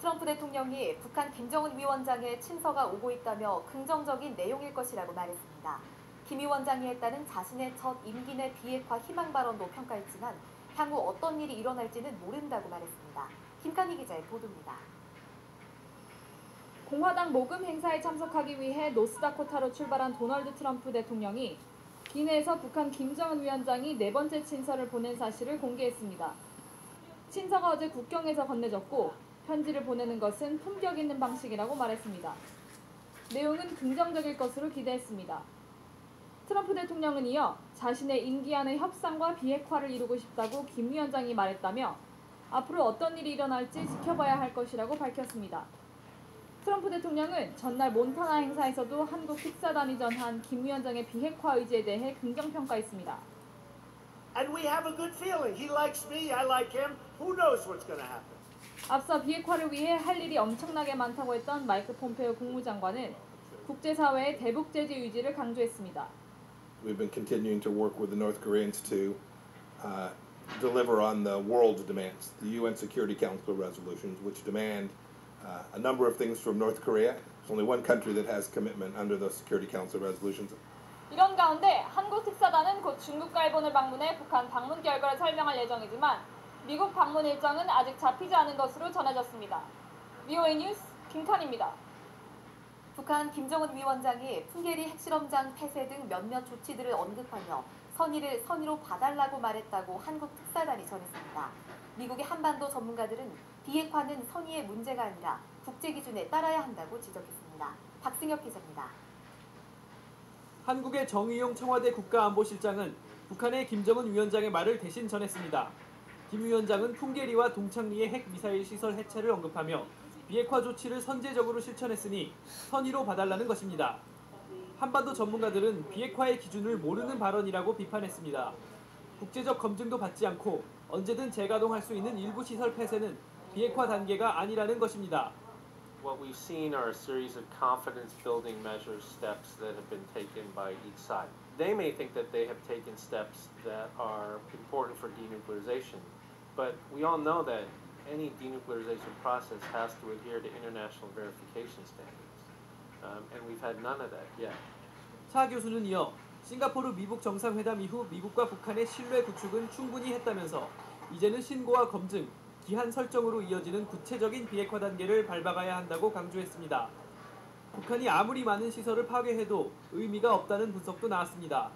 트럼프 대통령이 북한 김정은 위원장의 친서가 오고 있다며 긍정적인 내용일 것이라고 말했습니다. 김 위원장이 했다는 자신의 첫 임기 내 비핵화 희망 발언도 평가했지만 향후 어떤 일이 일어날지는 모른다고 말했습니다. 김칸희 기자의 보도입니다. 공화당 모금 행사에 참석하기 위해 노스다코타로 출발한 도널드 트럼프 대통령이 기내에서 북한 김정은 위원장이 네 번째 친서를 보낸 사실을 공개했습니다. 친서가 어제 국경에서 건네졌고 편지를 보내는 것은 품격 있는 방식이라고 말했습니다. 내용은 긍정적일 것으로 기대했습니다. 트럼프 대통령은 이어 자신의 임기 안의 협상과 비핵화를 이루고 싶다고 김 위원장이 말했다며 앞으로 어떤 일이 일어날지 지켜봐야 할 것이라고 밝혔습니다. 트럼프 대통령은 전날 몬타나 행사에서도 한국 특사단이 전한 김 위원장의 비핵화 의지에 대해 긍정평가했습니다. And we have a good feeling. He likes me, I like him. Who knows what's going to happen? 앞서 비핵화를 위해 할 일이 엄청나게 많다고 했던 마이크 폼페오 국무장관은 국제사회의 대북 제재 유지를 강조했습니다. We've been continuing to work with the North Koreans to deliver on the world's demands, the UN Security Council resolutions, which demand a number of things from North Korea. There's only one country that has commitment under the Security Council resolutions. 이런 가운데 한국 특사단은 곧 중국과 일본을 방문해 북한 방문 결과를 설명할 예정이지만 미국 방문 일정은 아직 잡히지 않은 것으로 전해졌습니다. VOA 뉴스 김칸희입니다. 북한 김정은 위원장이 풍계리 핵실험장 폐쇄 등 몇몇 조치들을 언급하며 선의로 봐달라고 말했다고 한국 특사단이 전했습니다. 미국의 한반도 전문가들은 비핵화는 선의의 문제가 아니라 국제 기준에 따라야 한다고 지적했습니다. 박승혁 기자입니다. 한국의 정의용 청와대 국가안보실장은 북한의 김정은 위원장의 말을 대신 전했습니다. 김 위원장은 풍계리와 동창리의 핵미사일 시설 해체를 언급하며 비핵화 조치를 선제적으로 실천했으니 선의로 봐달라는 것입니다. 한반도 전문가들은 비핵화의 기준을 모르는 발언이라고 비판했습니다. 국제적 검증도 받지 않고 언제든 재가동할 수 있는 일부 시설 폐쇄는 비핵화 단계가 아니라는 것입니다. What we've seen are a series of confidence-building measures, steps that have been taken by each side. They may think that they have taken steps that are important for denuclearization, but we all know that any denuclearization process has to adhere to international verification standards, and we've had none of that yet. 차 교수는 이어 싱가포르 미북 정상회담 이후 미국과 북한의 신뢰 구축은 충분히 했다면서 이제는 신고와 검증, 기한 설정으로 이어지는 구체적인 비핵화 단계를 밟아가야 한다고 강조했습니다. 북한이 아무리 많은 시설을 파괴해도 의미가 없다는 분석도 나왔습니다.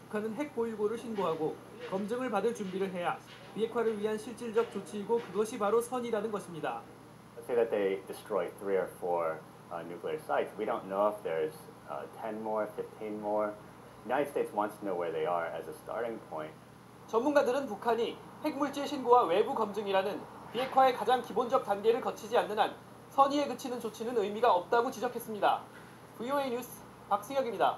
북한은 핵 보유고를 신고하고 검증을 받을 준비를 해야 비핵화를 위한 실질적 조치이고 그것이 바로 선이라는 것입니다. Let's say that they destroy 3 or 4 nuclear sites. We don't know if there's 10 more, 15 more. The United States wants to know where they are as a starting point. 전문가들은 북한이 핵물질 신고와 외부 검증이라는 비핵화의 가장 기본적 단계를 거치지 않는 한 선의에 그치는 조치는 의미가 없다고 지적했습니다. VOA 뉴스 박승혁입니다.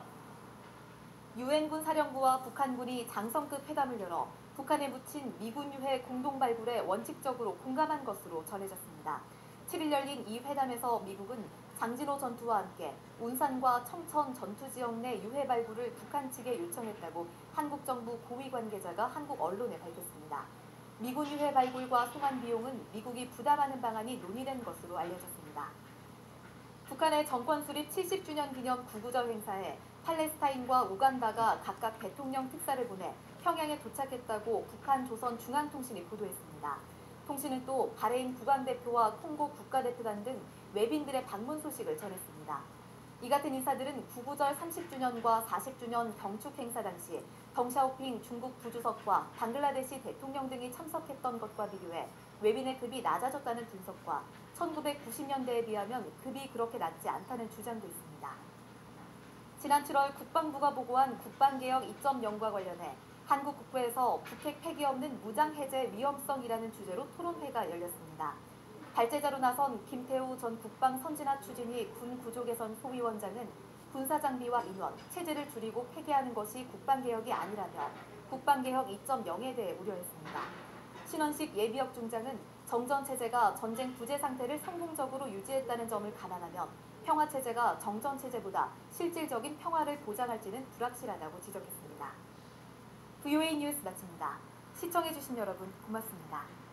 유엔군 사령부와 북한군이 장성급 회담을 열어 북한에 묻힌 미군 유해 공동 발굴에 원칙적으로 공감한 것으로 전해졌습니다. 7일 열린 이 회담에서 미국은 장진호 전투와 함께 운산과 청천 전투 지역 내 유해 발굴을 북한 측에 요청했다고 한국 정부 고위 관계자가 한국 언론에 밝혔습니다. 미군 유해 발굴과 송환 비용은 미국이 부담하는 방안이 논의된 것으로 알려졌습니다. 북한의 정권 수립 70주년 기념 구구절 행사에 팔레스타인과 우간다가 각각 대통령 특사를 보내 평양에 도착했다고 북한 조선중앙통신이 보도했습니다. 통신은 또 바레인 국왕대표와 콩고 국가대표단 등 외빈들의 방문 소식을 전했습니다. 이 같은 인사들은 구구절 30주년과 40주년 경축 행사 당시 덩샤오핑 중국 부주석과 방글라데시 대통령 등이 참석했던 것과 비교해 외빈의 급이 낮아졌다는 분석과 1990년대에 비하면 급이 그렇게 낮지 않다는 주장도 있습니다. 지난 7월 국방부가 보고한 국방개혁 2.0과 관련해 한국 국회에서 북핵 폐기 없는 무장해제 위험성이라는 주제로 토론회가 열렸습니다. 발제자로 나선 김태우 전 국방선진화 추진위 군 구조 개선 소위원장은 군사장비와 인원, 체제를 줄이고 폐기하는 것이 국방개혁이 아니라며 국방개혁 2.0에 대해 우려했습니다. 신원식 예비역 중장은 정전체제가 전쟁 부재 상태를 성공적으로 유지했다는 점을 감안하면 평화체제가 정전체제보다 실질적인 평화를 보장할지는 불확실하다고 지적했습니다. VOA 뉴스 마칩니다. 시청해주신 여러분 고맙습니다.